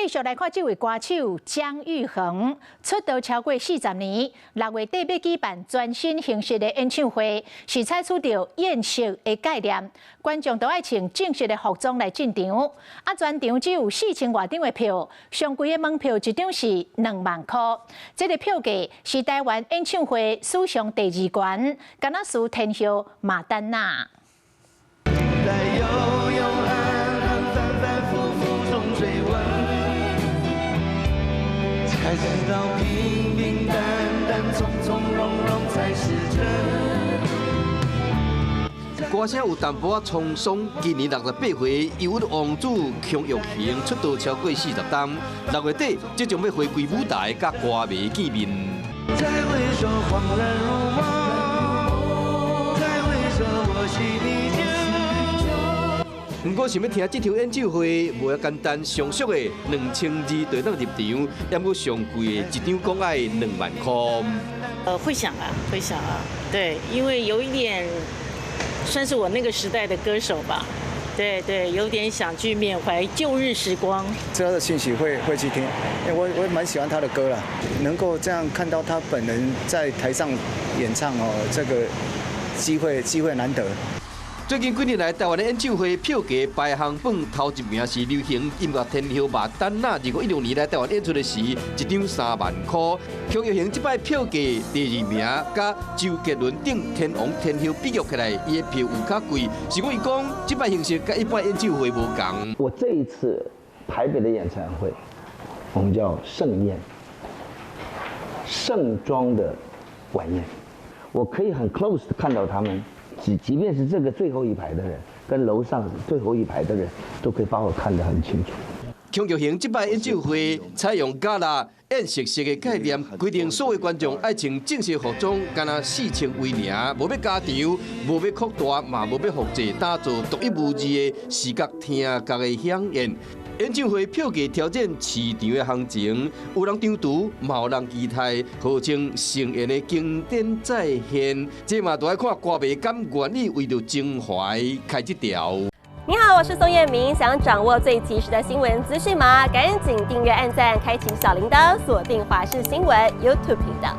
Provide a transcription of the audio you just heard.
繼續來看這位歌手姜育恆，出道超過40年，6月底要舉辦全新形式的演唱會，是採取着宴席的概念，觀眾都愛穿正式的服裝來進場。全場只有4000多張的票，上貴的門票一張是2萬塊。這個票價是台灣演唱會史上第2懸，敢若輸天后馬丹娜。才知道平平淡淡、從從容容才是真。歌聲有淡薄仔滄桑，今年68歲，憂鬱王子姜育恆出道超過40擔，6月底即將要回歸舞台，甲歌迷見面。再回首，恍然如夢；再回首，我心裡就。不過想要聽這場演唱會，無遐簡單，上俗的2000字就當入場，也無上貴的一張講愛2萬塊。會想啊，對，因為有一點算是我那個時代的歌手吧，對，有點想去緬懷舊日時光。之後的訊息會去聽，因為我蠻喜歡他的歌啦，能夠這樣看到他本人在台上演唱哦，這個機會難得。最近幾年來，台灣的演唱會票價排行榜頭1名是流行音樂天后馬丹娜。如果16年來台灣演出的時，一張3萬塊。姜育恆這擺票價第2名，甲周杰倫等天王天后比較起來，伊的票有較貴。是講伊講，這擺形式甲一般演唱會無同。我這一次台北的演唱會，我們叫盛宴，盛裝的晚宴，我可以很 close 的看到他們。即便是這個最後一排的人，跟樓上最後一排的人，都可以把我看得很清楚。姜育恆這擺演唱會採用加納宴席式的概念，規定所有觀眾愛穿正式服裝，干那4000位爾，無要加場，無要擴大，嘛無要複製，打造獨一無二的視覺聽覺的饗宴。演唱會票價挑戰市場的行情，有人張圖，嘛有人期待，號稱盛宴的經典再現。這嘛都要看歌迷敢願意為着情懷開這條。你好，我是宋彥明，想掌握最及時的新聞資訊嗎？趕緊訂閱、按讚、開啟小鈴鐺，鎖定華視新聞 YouTube 頻道。